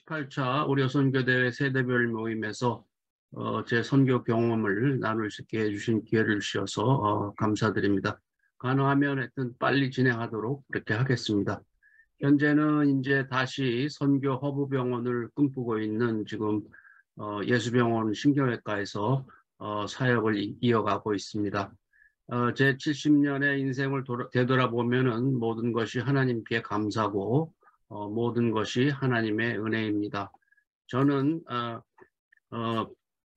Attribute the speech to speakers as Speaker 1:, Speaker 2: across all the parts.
Speaker 1: 제18차 우려 선교대회 세대별 모임에서 제 선교 경험을 나눌 수 있게 해주신 기회를 주셔서 감사드립니다. 가능하면 하여튼 빨리 진행하도록 그렇게 하겠습니다. 현재는 이제 다시 선교 허브병원을 꿈꾸고 있는 지금 예수병원 신경외과에서 사역을 이어가고 있습니다. 제 70년의 인생을 되돌아보면은 모든 것이 하나님께 감사고 모든 것이 하나님의 은혜입니다. 저는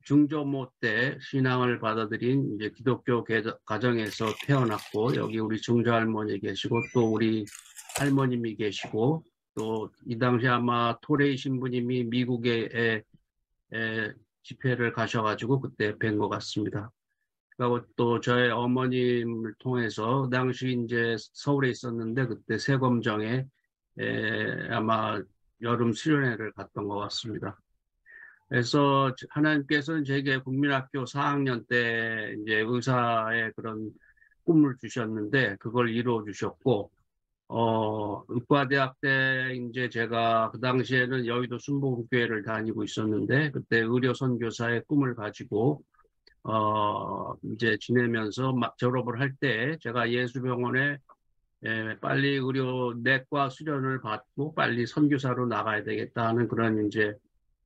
Speaker 1: 중조모 때 신앙을 받아들인 이제 기독교 가정에서 태어났고, 여기 우리 중조할머니 계시고 또 우리 할머님이 계시고, 또 이 당시 아마 토레이 신부님이 미국에 집회를 가셔가지고 그때 뵌 것 같습니다. 그리고 또 저의 어머님을 통해서 당시 이제 서울에 있었는데 그때 세검정에 아마 여름 수련회를 갔던 것 같습니다. 그래서 하나님께서는 제게 국민학교 4학년 때 이제 의사의 그런 꿈을 주셨는데 그걸 이루어 주셨고, 의과대학 때 이제 제가 그 당시에는 여의도 순복음교회를 다니고 있었는데 그때 의료 선교사의 꿈을 가지고 이제 지내면서 막 졸업을 할 때 제가 예수병원에 빨리 의료 내과 수련을 받고 빨리 선교사로 나가야 되겠다 하는 그런 이제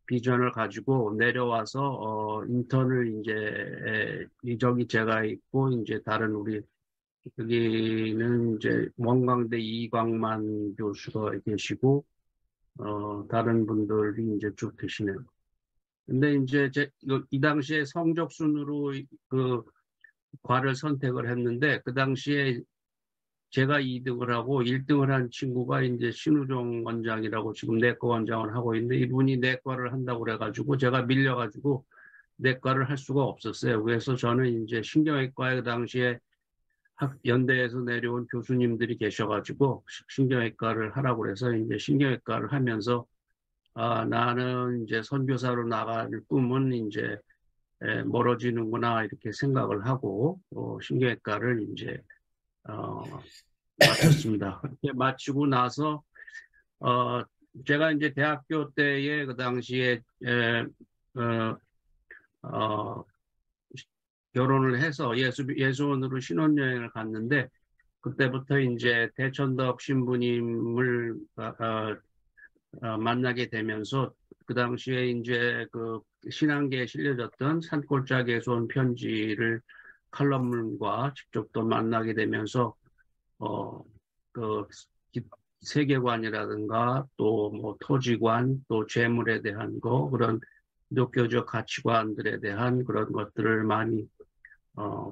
Speaker 1: 비전을 가지고 내려와서 인턴을 이제 저기 제가 있고 이제 다른 우리 여기는 이제 원광대 이광만 교수가 계시고 다른 분들이 이제 쭉 계시네요. 근데 이제 이 당시에 성적 순으로 그 과를 선택을 했는데 그 당시에 제가 2등을 하고 1등을 한 친구가 이제 신우종 원장이라고 지금 내과 원장을 하고 있는데 이분이 내과를 한다고 그래가지고 제가 밀려가지고 내과를 할 수가 없었어요. 그래서 저는 이제 신경외과에 그 당시에 연대에서 내려온 교수님들이 계셔가지고 신경외과를 하라고 그래서 이제 신경외과를 하면서 나는 이제 선교사로 나갈 꿈은 이제 멀어지는구나 이렇게 생각을 하고 신경외과를 이제 마쳤습니다. 그렇게 마치고 나서 제가 이제 대학교 때에 그 당시에 결혼을 해서 예수원으로 신혼여행을 갔는데 그때부터 이제 대천덕 신부님을 만나게 되면서 그 당시에 이제 그 신앙계에 실려졌던 산골짜기에 온 편지를 칼럼과 직접 또 만나게 되면서 그 세계관이라든가 또 뭐 토지관 또 재물에 대한 거 그런 기독교적 가치관들에 대한 그런 것들을 많이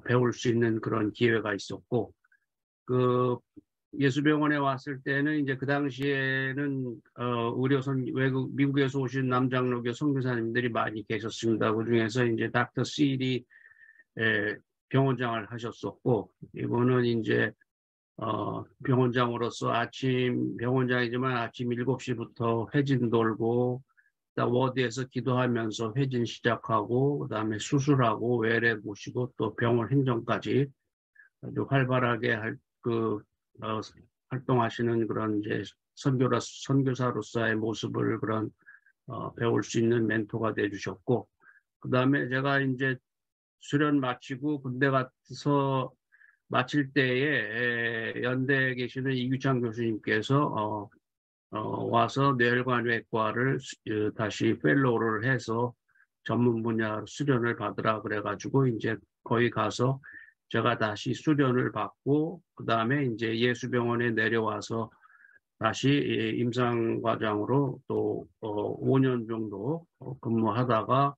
Speaker 1: 배울 수 있는 그런 기회가 있었고 그 예수병원에 왔을 때는 이제 그 당시에는 미국에서 오신 남장로교 선교사님들이 많이 계셨습니다. 그 중에서 이제 닥터 시리 병원장을 하셨었고 이분은 이제 병원장으로서 병원장이지만 아침 7시부터 회진 돌고 워드에서 기도하면서 회진 시작하고 그다음에 수술하고 외래 모시고 또 병원 행정까지 아주 활발하게 활동하시는 그런 이제 선교사로서의 모습을 그런 배울 수 있는 멘토가 되어주셨고 그다음에 제가 이제 수련 마치고 군대 가서 마칠 때에 연대에 계시는 이규창 교수님께서 와서 뇌혈관외과를 다시 펠로우를 해서 전문 분야 수련을 받으라 그래가지고 이제 거기 가서 제가 다시 수련을 받고 그 다음에 이제 예수병원에 내려와서 다시 임상과장으로 또 5년 정도 근무하다가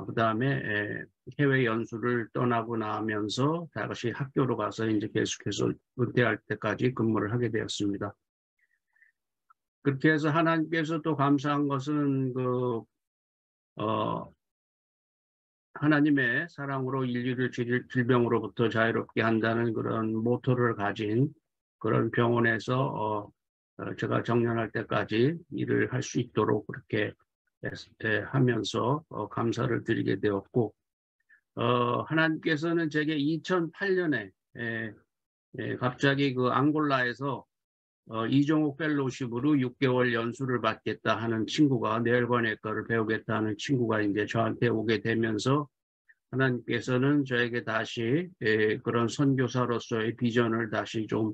Speaker 1: 그 다음에 해외 연수를 떠나고 나면서 다시 학교로 가서 이제 계속해서 은퇴할 때까지 근무를 하게 되었습니다. 그렇게 해서 하나님께서 또 감사한 것은 하나님의 사랑으로 인류를 질병으로부터 자유롭게 한다는 그런 모토를 가진 그런 병원에서 제가 정년할 때까지 일을 할 수 있도록 그렇게 하면서 감사를 드리게 되었고 하나님께서는 제게 2008년에 갑자기 그 앙골라에서 이종욱 펠로십으로 6개월 연수를 받겠다 하는 친구가, 뇌혈관외과를 배우겠다 하는 친구가 이제 저한테 오게 되면서 하나님께서는 저에게 다시 그런 선교사로서의 비전을 다시 좀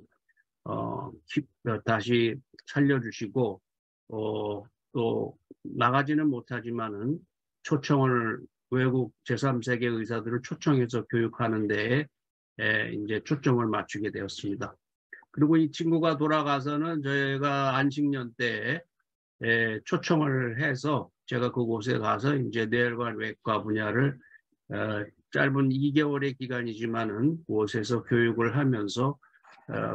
Speaker 1: 다시 살려주시고 또 나가지는 못하지만은 초청을, 외국 제3세계 의사들을 초청해서 교육하는 데에 이제 초점을 맞추게 되었습니다. 그리고 이 친구가 돌아가서는 저희가 안식년 때에 초청을 해서 제가 그곳에 가서 이제 뇌혈관 외과 분야를 짧은 2개월의 기간이지만은 그곳에서 교육을 하면서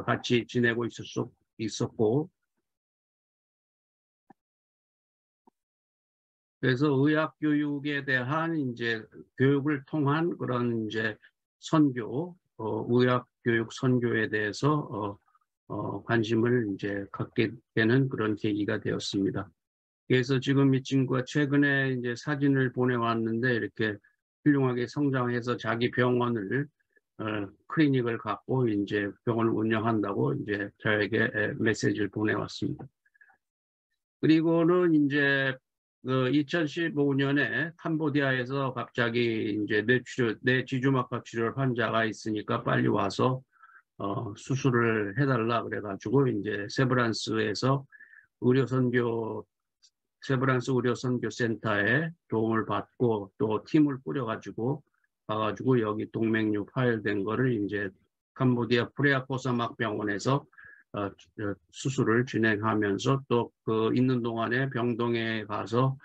Speaker 1: 같이 지내고 있었고, 그래서 의학 교육에 대한 이제 교육을 통한 그런 이제 선교, 의학 교육 선교에 대해서 관심을 이제 갖게 되는 그런 계기가 되었습니다. 그래서 지금 이 친구가 최근에 이제 사진을 보내왔는데 이렇게 훌륭하게 성장해서 자기 병원을 클리닉을 갖고 이제 병원을 운영한다고 이제 저에게 메시지를 보내왔습니다. 그리고는 이제 2015년에 캄보디아에서 갑자기 이제 뇌지주막하 치료 환자가 있으니까 빨리 와서 수술을 해달라 그래가지고 이제 세브란스 의료선교센터에 도움을 받고 또 팀을 꾸려가지고 가가지고 여기 동맥류 파열된 거를 이제 캄보디아 프레아코사막 병원에서 수술을 진행하면서 또 그 있는 동안에 병동에 가서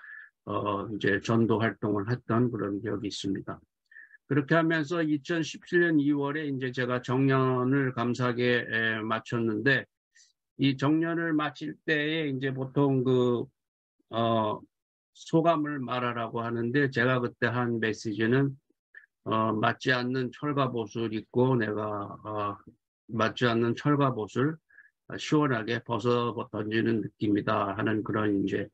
Speaker 1: 이제 전도 활동을 했던 그런 기억이 있습니다. 그렇게 하면서 2017년 2월에 이제 제가 정년을 감사하게 마쳤는데, 이 정년을 마칠 때에 이제 보통 소감을 말하라고 하는데, 제가 그때 한 메시지는 맞지 않는 철갑옷을 입고 내가 맞지 않는 철갑옷을 시원하게 벗어 던지는 느낌이다 하는 그런 이제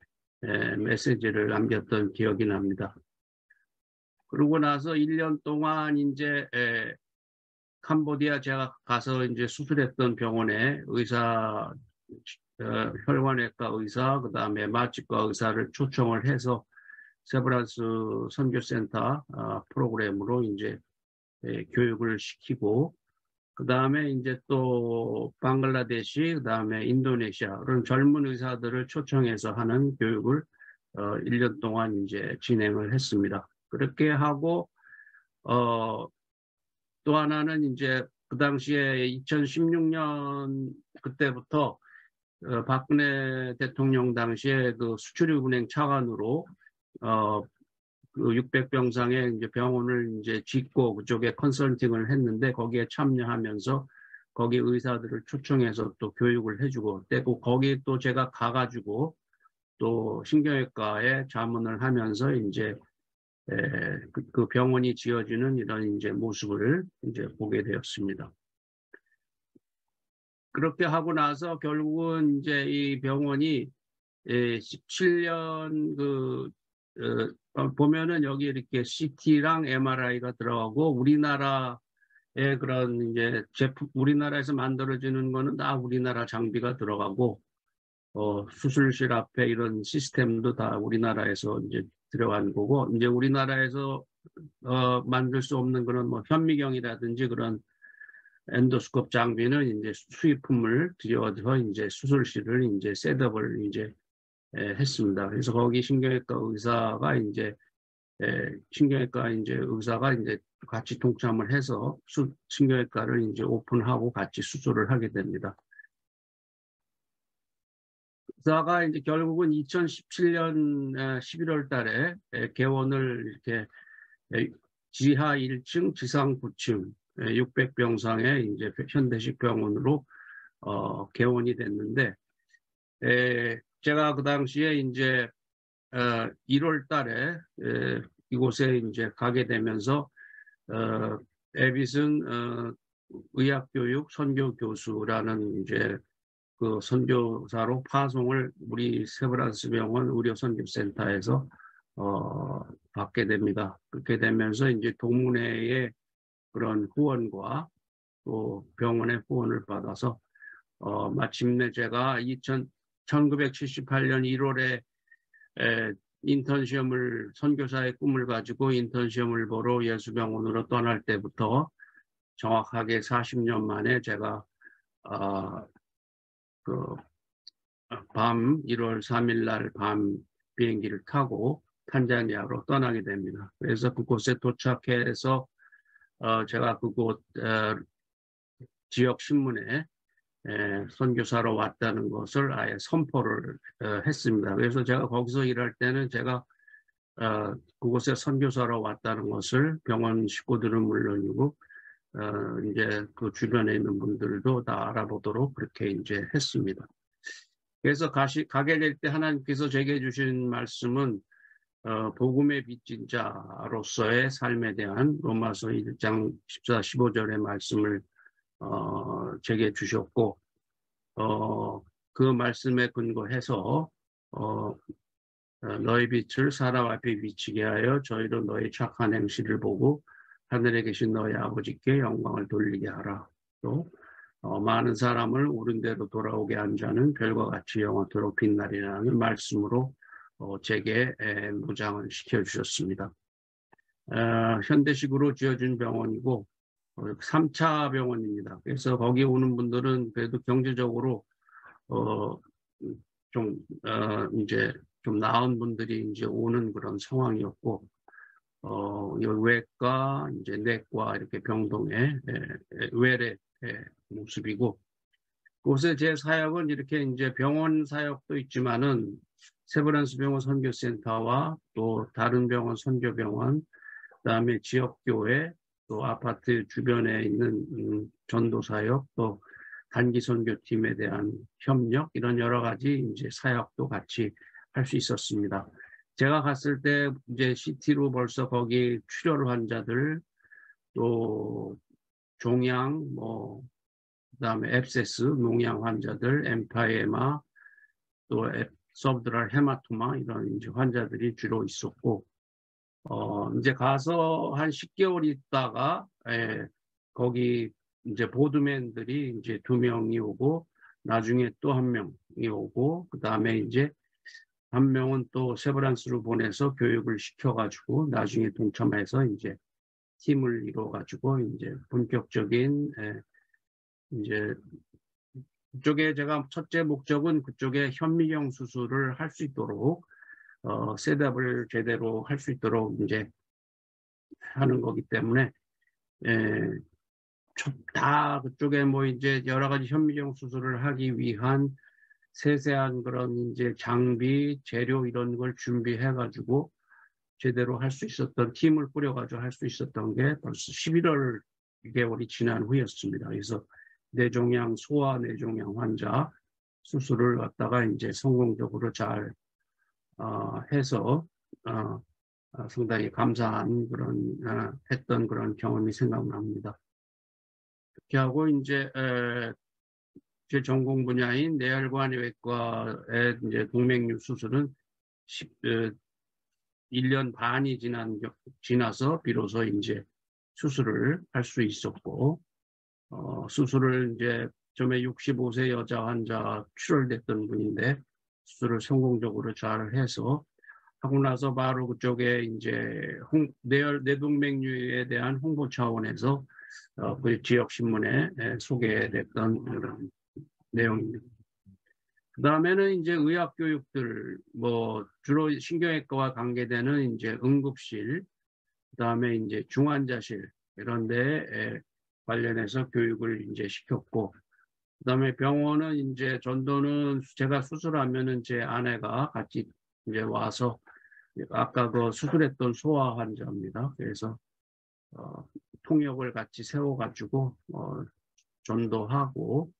Speaker 1: 메시지를 남겼던 기억이 납니다. 그러고 나서 1년 동안 이제 캄보디아 제가 가서 이제 수술했던 병원에 의사, 혈관외과 의사, 그 다음에 마취과 의사를 초청을 해서 세브란스 선교센터 프로그램으로 이제 교육을 시키고, 그 다음에 이제 또 방글라데시, 그 다음에 인도네시아 그런 젊은 의사들을 초청해서 하는 교육을 1년 동안 이제 진행을 했습니다. 그렇게 하고 또 하나는 이제 그 당시에 2016년 그때부터 박근혜 대통령 당시에 그 수출입은행 차관으로 그 600병상의 이제 병원을 이제 짓고 그쪽에 컨설팅을 했는데, 거기에 참여하면서 거기 의사들을 초청해서 또 교육을 해주고, 또 거기 또 제가 가가지고 또 신경외과에 자문을 하면서 이제 그 병원이 지어지는 이런 이제 모습을 이제 보게 되었습니다. 그렇게 하고 나서 결국은 이제 이 병원이 17년 보면은 여기 이렇게 CT랑 MRI가 들어가고, 우리나라의 그런 이제 우리나라에서 만들어지는 거는 다 우리나라 장비가 들어가고, 수술실 앞에 이런 시스템도 다 우리나라에서 이제 들어간 거고, 이제 우리나라에서 만들 수 없는 그런 뭐 현미경이라든지 그런 엔도스콥 장비는 이제 수입품을 들여서 이제 수술실을 이제 셋업을 이제 했습니다. 그래서 거기 신경외과 의사가 이제 같이 동참을 해서 신경외과를 이제 오픈하고 같이 수술을 하게 됩니다. 의사가 이제 결국은 2017년 11월 달에 개원을 이렇게 지하 1층, 지상 9층 600병상의 이제 현대식 병원으로 개원이 됐는데, 제가 그 당시에 이제 1월 달에 이곳에 이제 가게 되면서 에비슨 의학교육 선교교수라는 이제 그 선교사로 파송을 우리 세브란스 병원 의료선교센터에서 받게 됩니다. 그렇게 되면서 이제 동문회의 그런 후원과 또 병원의 후원을 받아서 마침내 제가 1978년 1월에 인턴 시험을 선교사의 꿈을 가지고 인턴 시험을 보러 예수병원으로 떠날 때부터 정확하게 40년 만에 제가 밤 1월 3일 날 밤 비행기를 타고 탄자니아로 떠나게 됩니다. 그래서 그곳에 도착해서 제가 그곳 지역 신문에 선교사로 왔다는 것을 아예 선포를 했습니다. 그래서 제가 거기서 일할 때는 제가 그곳에 선교사로 왔다는 것을 병원 식구들은 물론이고 이제 그 주변에 있는 분들도 다 알아보도록 그렇게 이제 했습니다. 그래서 가게 될 때 하나님께서 제게 주신 말씀은 복음의 빚진 자로서의 삶에 대한 로마서 1장 14, 15절의 말씀을 제게 주셨고 그 말씀에 근거해서 너희 빛을 사람 앞에 비치게 하여 저희로 너희 착한 행실을 보고 하늘에 계신 너희 아버지께 영광을 돌리게 하라. 또 많은 사람을 옳은 대로 돌아오게 한 자는 별과 같이 영원토록 빛나리라는 말씀으로 제게 무장을 시켜주셨습니다. 현대식으로 지어진 병원이고 3차 병원입니다. 그래서 거기 오는 분들은 그래도 경제적으로 이제 좀 나은 분들이 이제 오는 그런 상황이었고 외과, 이제 내과 이렇게 병동의 외래 모습이고 그곳에 제 사역은 이렇게 이제 병원 사역도 있지만은 세브란스 병원 선교센터와 또 다른 병원 선교병원, 그다음에 지역교회, 또 아파트 주변에 있는 전도 사역, 또 단기 선교팀에 대한 협력 이런 여러 가지 이제 사역도 같이 할 수 있었습니다. 제가 갔을 때 이제 CT로 벌써 거기 출혈 환자들, 또 종양, 그다음에 앱세스, 농양 환자들, 엠파이에마, 또 서브드랄 헤마토마 이런 이제 환자들이 주로 있었고, 이제 가서 한 10개월 있다가 거기 이제 보드맨들이 이제 2명이 오고, 나중에 또 1명이 오고, 그 다음에 이제 1명은 또 세브란스로 보내서 교육을 시켜가지고 나중에 동참해서 이제 팀을 이루어가지고 이제 본격적인 이제 그쪽에 제가 첫째 목적은 그쪽에 현미경 수술을 할 수 있도록 셋업을 제대로 할 수 있도록 이제 하는 거기 때문에 다 그쪽에 뭐 이제 여러 가지 현미경 수술을 하기 위한 세세한 그런 이제 장비, 재료 이런 걸 준비해 가지고 제대로 할 수 있었던 팀을 꾸려가지고 할 수 있었던 게 벌써 11월 2개월이 지난 후였습니다. 그래서 뇌종양, 소아 뇌종양 환자 수술을 갖다가 이제 성공적으로 잘 해서 상당히 감사한 그런 했던 그런 경험이 생각납니다. 그렇게 하고 이제 제 전공 분야인 뇌혈관 외과의 이제 동맥류 수술은 1년 반이 지나서 비로소 이제 수술을 할 수 있었고, 수술을 이제 처음에 65세 여자 환자 출혈됐던 분인데, 수술을 성공적으로 잘 해서, 하고 나서 바로 그쪽에 이제 뇌동맥류에 대한 홍보 차원에서 그 지역 신문에 소개됐던 그런 내용입니다. 그 다음에는 이제 의학 교육들, 주로 신경외과와 관계되는 이제 응급실, 그 다음에 이제 중환자실, 이런 데 관련해서 교육을 이제 시켰고, 그 다음에 병원은 이제 전도는 제가 수술하면은 제 아내가 같이 이제 와서 아까 그 수술했던 소아 환자입니다. 그래서, 통역을 같이 세워가지고, 전도하고,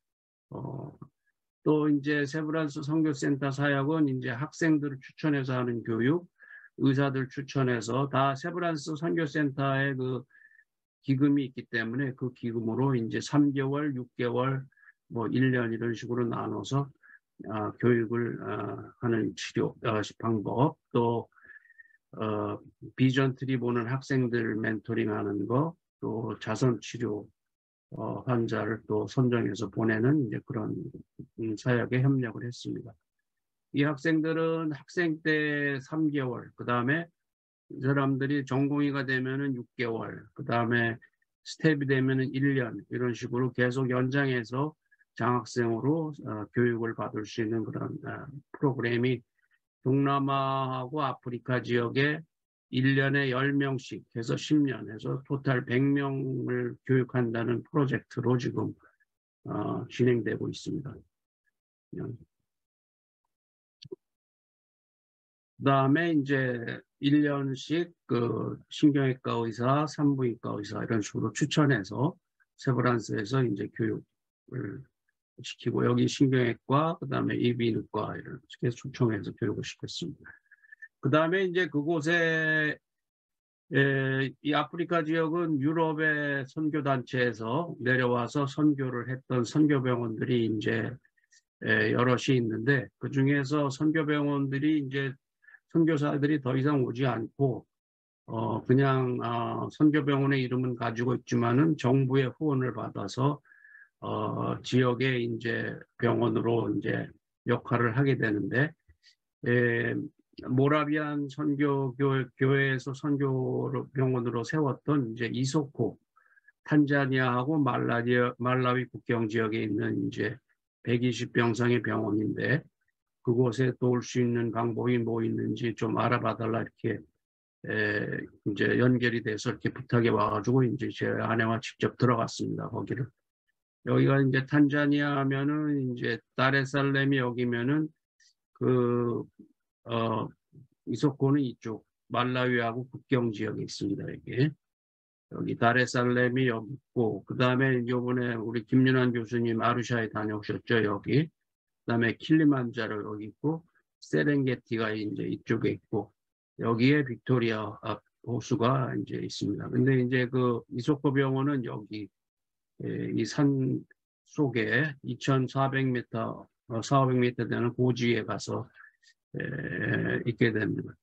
Speaker 1: 또 이제 세브란스 선교센터 사역은 이제 학생들을 추천해서 하는 교육, 의사들 추천해서 다 세브란스 선교센터에 그 기금이 있기 때문에 그 기금으로 이제 3개월, 6개월, 1년 이런 식으로 나눠서 교육을 하는 치료 방법, 또 비전 트리 보는 학생들 멘토링하는 거, 또 자선 치료 환자를 또 선정해서 보내는 이제 그런 사역에 협력을 했습니다. 이 학생들은 학생 때 3개월, 그 다음에 이 사람들이 전공의가 되면은 6개월, 그 다음에 스텝이 되면은 1년, 이런 식으로 계속 연장해서 장학생으로 교육을 받을 수 있는 그런 프로그램이 동남아하고 아프리카 지역에 1년에 10명씩 해서 10년 해서 토탈 100명을 교육한다는 프로젝트로 지금 진행되고 있습니다. 그다음에 이제 1년씩 그 신경외과 의사, 산부인과 의사 이런 식으로 추천해서 세브란스에서 이제 교육을 시키고, 여기 신경외과, 그다음에 이비인후과 이렇게 초청해서 교육을 시켰습니다. 그다음에 이제 그곳에 이 아프리카 지역은 유럽의 선교단체에서 내려와서 선교를 했던 선교병원들이 이제 여럿이 있는데, 그 중에서 선교병원들이 이제 선교사들이 더 이상 오지 않고 그냥 선교병원의 이름은 가지고 있지만은 정부의 후원을 받아서 지역의 이제 병원으로 이제 역할을 하게 되는데, 모라비안 선교교회에서 선교병원으로 세웠던 이제 이소코, 탄자니아하고 말라위 국경 지역에 있는 이제 120병상의 병원인데, 그곳에 또 올 수 있는 방법이 뭐 있는지 좀 알아봐달라 이렇게 이제 연결이 돼서 이렇게 부탁이 와가지고 이제 제 아내와 직접 들어갔습니다. 거기를. 여기가 이제 탄자니아 하면은 이제 다레살렘이 여기면은 그 이소코는 이쪽 말라위하고 국경 지역에 있습니다. 여기 다레살렘이 여기 있고, 그 다음에 이번에 우리 김윤환 교수님 아루샤에 다녀오셨죠, 여기. 그다음에 킬리만자로 여기 있고, 세렝게티가 이제 이쪽에 있고, 여기에 빅토리아 호수가 이제 있습니다. 근데 이제 그 이소코 병원은 여기 이 산 속에 2,400m, 4,500m 되는 고지에 가서 있게 됩니다.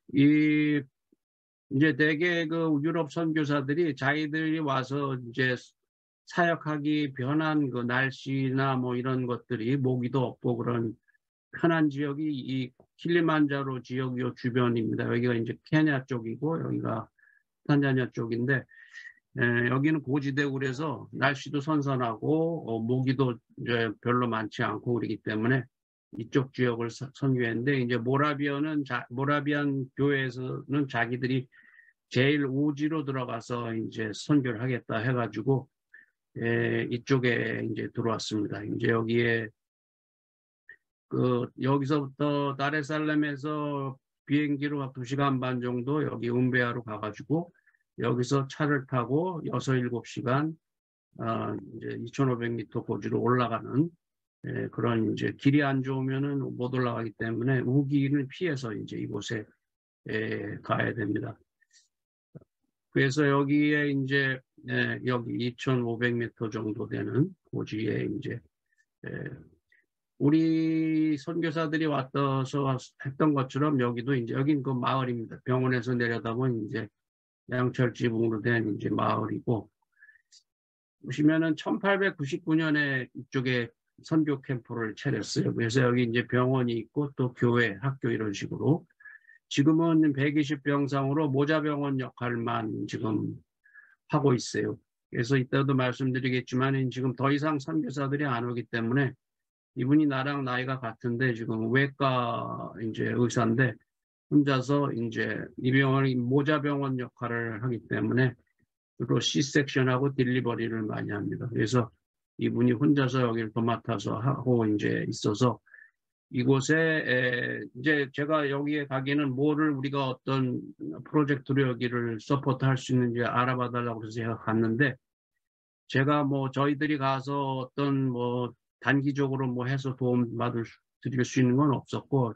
Speaker 1: 이제 대개 그 유럽 선교사들이 자기들이 와서 이제 사역하기 편한 그 날씨나 뭐 이런 것들이 모기도 없고 그런 편한 지역이 이 킬리만자로 지역 요 주변입니다. 여기가 이제 케냐 쪽이고 여기가 탄자니아 쪽인데, 여기는 고지대고 그래서 날씨도 선선하고 모기도 이제 별로 많지 않고 그러기 때문에 이쪽 지역을 선교했는데, 이제 모라비안 교회에서는 자기들이 제일 오지로 들어가서 이제 선교를 하겠다 해가지고 이쪽에 이제 들어왔습니다. 이제 여기에 여기서부터 다레살렘에서 비행기로 2시간 반 정도 여기 움베아로 가가지고 여기서 차를 타고 6, 7시간 이제 2,500m 고지로 올라가는 그런 이제 길이 안 좋으면은 못 올라가기 때문에 우기를 피해서 이제 이곳에 가야 됩니다. 그래서 여기에 이제 여기 2,500m 정도 되는 고지에 이제 우리 선교사들이 왔어서 했던 것처럼 여기도 이제 여긴 그 마을입니다. 병원에서 내려다보면 이제 양철 지붕으로 된 이제 마을이고, 보시면은 1899년에 이쪽에 선교 캠프를 차렸어요. 그래서 여기 이제 병원이 있고 또 교회, 학교 이런 식으로. 지금은 120병상으로 모자병원 역할만 지금 하고 있어요. 그래서 이따도 말씀드리겠지만 지금 더 이상 선교사들이 안 오기 때문에, 이분이 나랑 나이가 같은데 지금 외과 이제 의사인데 혼자서 이제 이 병원이 모자병원 역할을 하기 때문에 주로 C섹션하고 딜리버리를 많이 합니다. 그래서 이분이 혼자서 여기를 도맡아서 하고 이제 있어서 이곳에 이제 제가 여기에 가기는 뭐를 우리가 어떤 프로젝트로 여기를 서포트할 수 있는지 알아봐 달라고 해서 제가 갔는데, 제가 뭐 저희들이 가서 어떤 뭐 단기적으로 뭐 해서 도움 드릴 수 있는 건 없었고,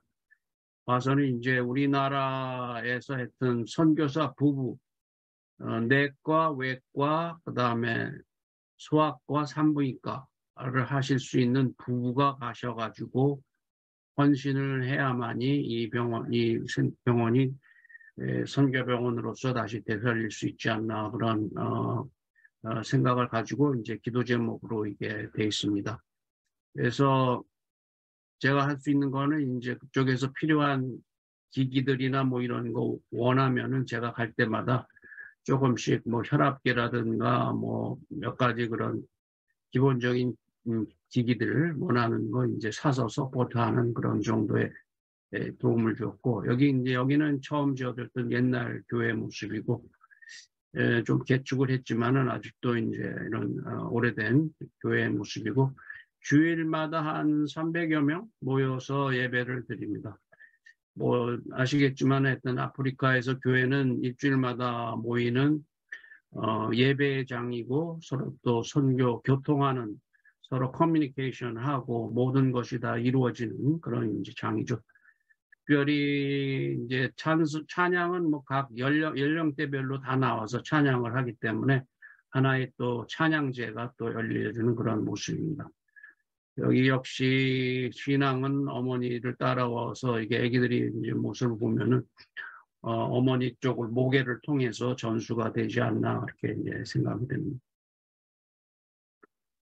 Speaker 1: 봐서는 이제 우리나라에서 했던 선교사 부부, 내과, 외과, 그 다음에 소아과, 산부인과를 하실 수 있는 부부가 가셔가지고 헌신을 해야만이 이 병원이 선교병원으로서 다시 되살릴 수 있지 않나, 그런 생각을 가지고 이제 기도 제목으로 이게 돼 있습니다. 그래서 제가 할 수 있는 거는 이제 그쪽에서 필요한 기기들이나 뭐 이런 거 원하면은 제가 갈 때마다 조금씩 뭐 혈압계라든가 뭐 몇 가지 그런 기본적인 기기들을 원하는 거 이제 사서 서포트하는 그런 정도의 도움을 줬고, 여기는 처음 지어졌던 옛날 교회 모습이고, 좀 개축을 했지만은 아직도 이제 이런 오래된 교회 모습이고, 주일마다 한 300여 명 모여서 예배를 드립니다. 뭐 아시겠지만 하여튼 아프리카에서 교회는 일주일마다 모이는 예배장이고, 서로 또 선교 교통하는, 서로 커뮤니케이션 하고 모든 것이 다 이루어지는 그런 이제 장이죠. 특별히 이제 찬양은 뭐 각 연령대별로 다 나와서 찬양을 하기 때문에 하나의 또 찬양제가 또 열려주는 그런 모습입니다. 여기 역시 신앙은 어머니를 따라와서 이게 아기들이 이제 모습을 보면은 어머니 쪽을 모계를 통해서 전수가 되지 않나 이렇게 이제 생각이 됩니다.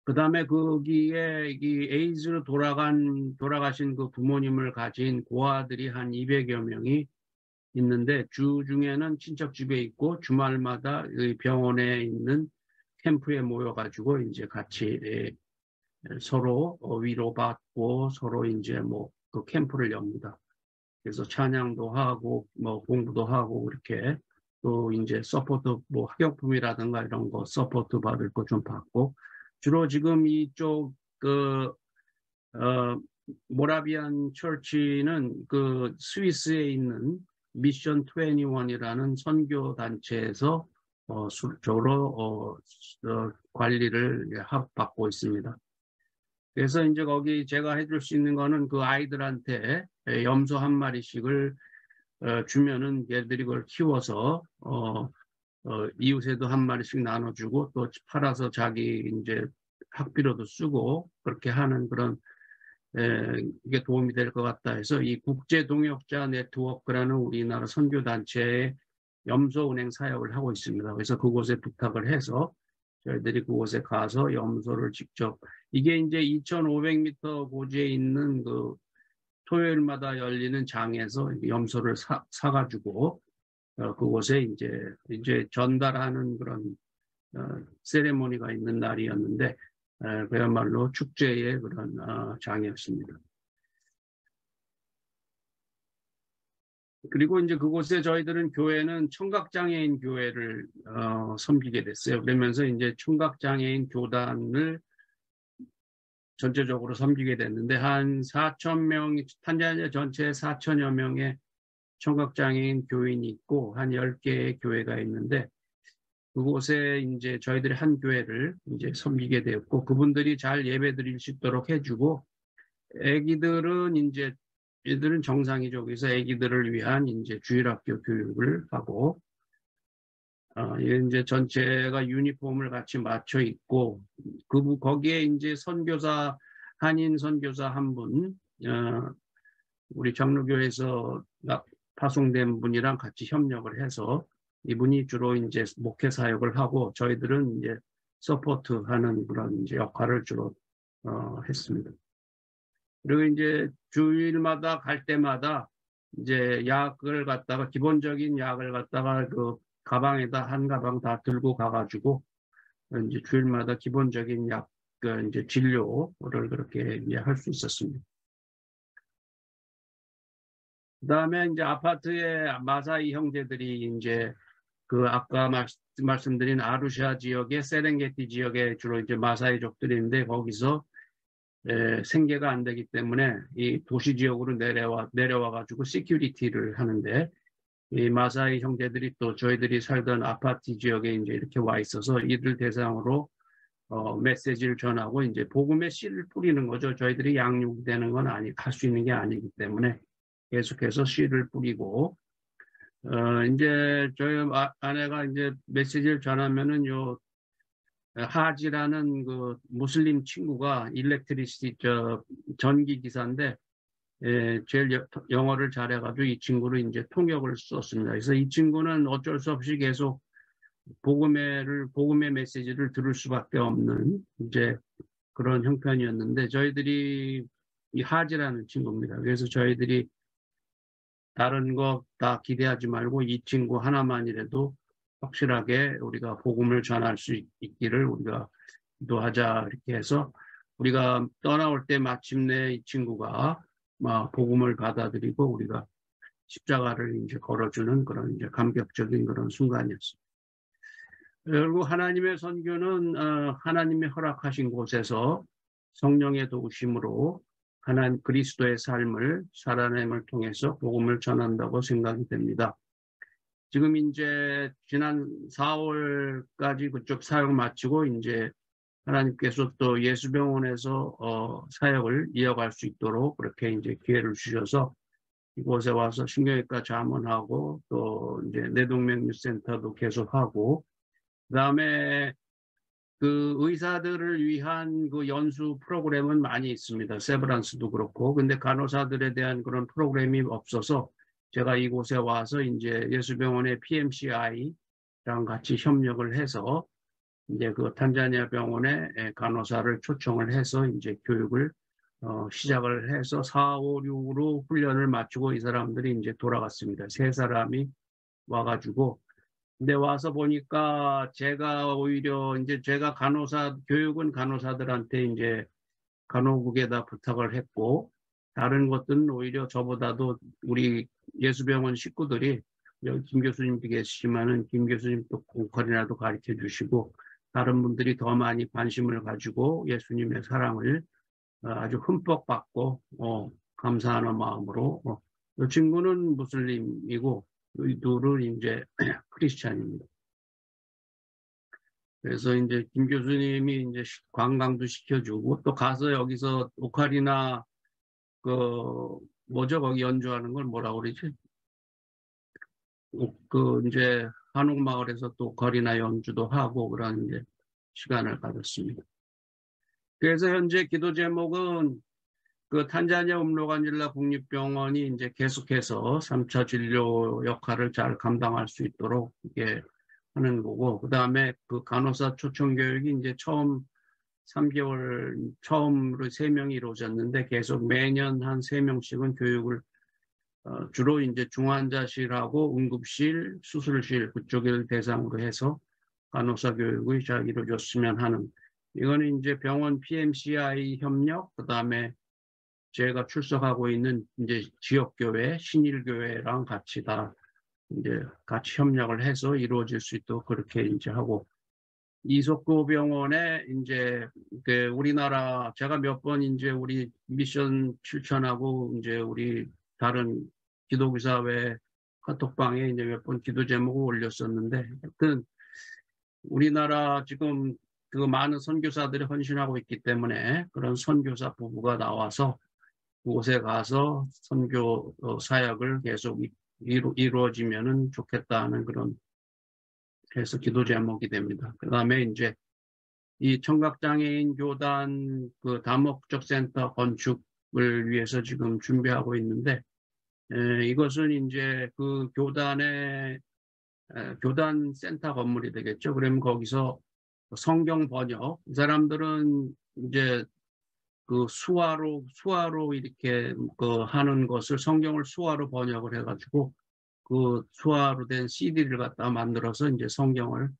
Speaker 1: 그 다음에 거기에 이 에이즈로 돌아가신 그 부모님을 가진 고아들이 한 200여 명이 있는데, 주 중에는 친척 집에 있고 주말마다 병원에 있는 캠프에 모여가지고 이제 같이 서로 위로받고 서로 이제 뭐 그 캠프를 엽니다. 그래서 찬양도 하고 뭐 공부도 하고 이렇게, 또 이제 서포트 뭐 학용품이라든가 이런 거 서포트 받을 거 좀 받고, 주로 지금 이쪽 모라비안 처치는 그 스위스에 있는 미션 21이라는 선교 단체에서 주로 관리를 받고 있습니다. 그래서 이제 거기 제가 해줄 수 있는 거는 그 아이들한테 염소 한 마리씩을 주면은 얘들이 그걸 키워서 이웃에도 한 마리씩 나눠주고 또 팔아서 자기 이제 학비로도 쓰고 그렇게 하는 그런 이게 도움이 될 것 같다 해서 이 국제동역자 네트워크라는 우리나라 선교단체의 염소은행 사역을 하고 있습니다. 그래서 그곳에 부탁을 해서 저희들이 그곳에 가서 염소를 직접, 이게 이제 2,500m 고지에 있는 그 토요일마다 열리는 장에서 염소를 사가지고 그곳에 이제 전달하는 그런 세레모니가 있는 날이었는데, 그야말로 축제의 그런 장이었습니다. 그리고 이제 그곳에 저희들은 교회는 청각장애인 교회를 섬기게 됐어요. 그러면서 이제 청각장애인 교단을 전체적으로 섬기게 됐는데, 한 4,000명, 탄자니아 전체에 4,000여 명의 청각장애인 교인이 있고 한 10개의 교회가 있는데, 그곳에 이제 저희들이 한 교회를 이제 섬기게 되었고, 그분들이 잘 예배 드릴 수 있도록 해주고, 애기들은 정상이죠. 그래서 애기들을 위한 이제 주일학교 교육을 하고, 이제 전체가 유니폼을 같이 맞춰 입고, 거기에 이제 한인 선교사 한 분, 우리 장로교에서 파송된 분이랑 같이 협력을 해서 이분이 주로 이제 목회 사역을 하고, 저희들은 이제 서포트하는 그런 이제 역할을 주로 했습니다. 그리고 이제 주일마다 갈 때마다 이제 기본적인 약을 갖다가 그 가방에다 한 가방 다 들고 가가지고 이제 주일마다 기본적인 약, 이제 진료를 그렇게 이제 할 수 있었습니다. 그다음에 이제 아파트에 마사이 형제들이 이제 그 아까 말씀드린 아루샤 지역의 세렝게티 지역에 주로 이제 마사이족들인데, 거기서 생계가 안 되기 때문에 이 도시 지역으로 내려와 가지고 시큐리티를 하는데, 이 마사이 형제들이 또 저희들이 살던 아파트 지역에 이제 이렇게 와 있어서 이들 대상으로 메시지를 전하고 이제 복음의 씨를 뿌리는 거죠. 저희들이 양육되는 건 할 수 있는 게 아니기 때문에 계속해서 씨를 뿌리고, 이제 저희 아내가 이제 메시지를 전하면은 하지라는 그 무슬림 친구가 전기 기사인데, 제일 영어를 잘해가지고 이 친구를 이제 통역을 썼습니다. 그래서 이 친구는 어쩔 수 없이 계속 복음의 메시지를 들을 수밖에 없는 이제 그런 형편이었는데, 저희들이 이 하지라는 친구입니다. 그래서 저희들이 다른 거 다 기대하지 말고 이 친구 하나만이라도 확실하게 우리가 복음을 전할 수 있기를 우리가 기도하자, 이렇게 해서 우리가 떠나올 때 마침내 이 친구가 복음을 받아들이고 우리가 십자가를 이제 걸어주는 그런 이제 감격적인 그런 순간이었습니다. 그리고 하나님의 선교는 하나님이 허락하신 곳에서 성령의 도우심으로 하나님 그리스도의 삶을 살아냄을 통해서 복음을 전한다고 생각이 됩니다. 지금 이제 지난 4월까지 그쪽 사역 마치고 이제 하나님께서 또 예수병원에서 사역을 이어갈 수 있도록 그렇게 이제 기회를 주셔서 이곳에 와서 신경외과 자문하고 또 이제 뇌동맥류센터도 계속하고, 그다음에 그 의사들을 위한 그 연수 프로그램은 많이 있습니다. 세브란스도 그렇고. 근데 간호사들에 대한 그런 프로그램이 없어서 제가 이곳에 와서 이제 예수병원의 PMCI랑 같이 협력을 해서 이제 그 탄자니아 병원의 간호사를 초청을 해서 이제 교육을 시작을 해서 4, 5, 6으로 훈련을 마치고 이 사람들이 이제 돌아갔습니다. 3사람이 와가지고. 근데 와서 보니까 제가 오히려 이제 제가 교육은 간호사들한테 이제 간호국에다 부탁을 했고, 다른 것들은 오히려 저보다도 우리 예수병원 식구들이, 여기 김 교수님도 계시지만은 김 교수님 또 공컬이라도 가르쳐 주시고, 다른 분들이 더 많이 관심을 가지고 예수님의 사랑을 아주 흠뻑 받고 감사하는 마음으로, 이 친구는 무슬림이고 이 둘은 이제 크리스찬입니다. 그래서 이제 김 교수님이 이제 관광도 시켜주고, 또 가서 여기서 오카리나 뭐죠, 거기 연주하는 걸 뭐라고 그러지? 이제 한옥마을에서 또 오카리나 연주도 하고 그런 이제 시간을 가졌습니다. 그래서 현재 기도 제목은 그 탄자니아 음로간질라 국립병원이 이제 계속해서 3차 진료 역할을 잘 감당할 수 있도록 이게 하는 거고, 그 다음에 그 간호사 초청 교육이 이제 처음 3개월 처음으로 3명이 이루어졌는데 계속 매년 한 3명씩은 교육을 주로 이제 중환자실하고 응급실, 수술실 그쪽을 대상으로 해서 간호사 교육이 잘 이루어졌으면 하는, 이거는 이제 병원 PMCI 협력, 그 다음에 제가 출석하고 있는 이제 지역교회, 신일교회랑 같이 이제 같이 협력을 해서 이루어질 수 있도록 그렇게 이제 하고, 이석구 병원에 이제 그 우리나라 제가 몇 번 이제 우리 미션 실천하고 이제 우리 다른 기독교사회 카톡방에 이제 몇 번 기도 제목을 올렸었는데, 하여튼 우리나라 지금 그 많은 선교사들이 헌신하고 있기 때문에 그런 선교사 부부가 나와서 그곳에 가서 선교 사역을 계속 이루어지면은 좋겠다는 그런 해서 기도 제목이 됩니다. 그 다음에 이제 이 청각장애인 교단 그 다목적 센터 건축을 위해서 지금 준비하고 있는데, 이것은 이제 그 교단의 교단 센터 건물이 되겠죠. 그러면 거기서 성경 번역, 이 사람들은 이제 그 수화로 이렇게 하는 것을 성경을 수화로 번역을 해가지고 그 수화로 된 CD를 갖다 만들어서 이제 성경을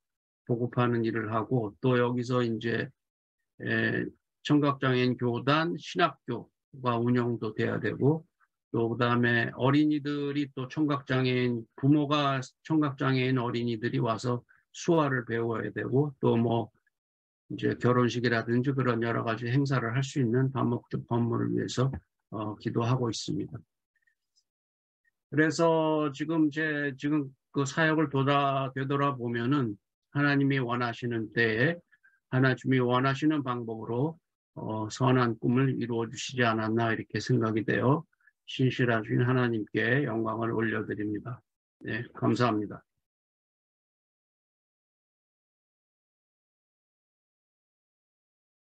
Speaker 1: 보급하는 일을 하고, 또 여기서 이제 청각장애인 교단 신학교가 운영도 돼야 되고, 또 그다음에 어린이들이 또 부모가 청각장애인 어린이들이 와서 수화를 배워야 되고, 또 뭐 이제 결혼식이라든지 그런 여러 가지 행사를 할 수 있는 다목적 건물을 위해서 기도하고 있습니다. 그래서 지금 그 사역을 되돌아보면은 하나님이 원하시는 때에 하나님이 원하시는 방법으로 선한 꿈을 이루어 주시지 않았나, 이렇게 생각이 되어 신실하신 하나님께 영광을 올려드립니다. 네, 감사합니다.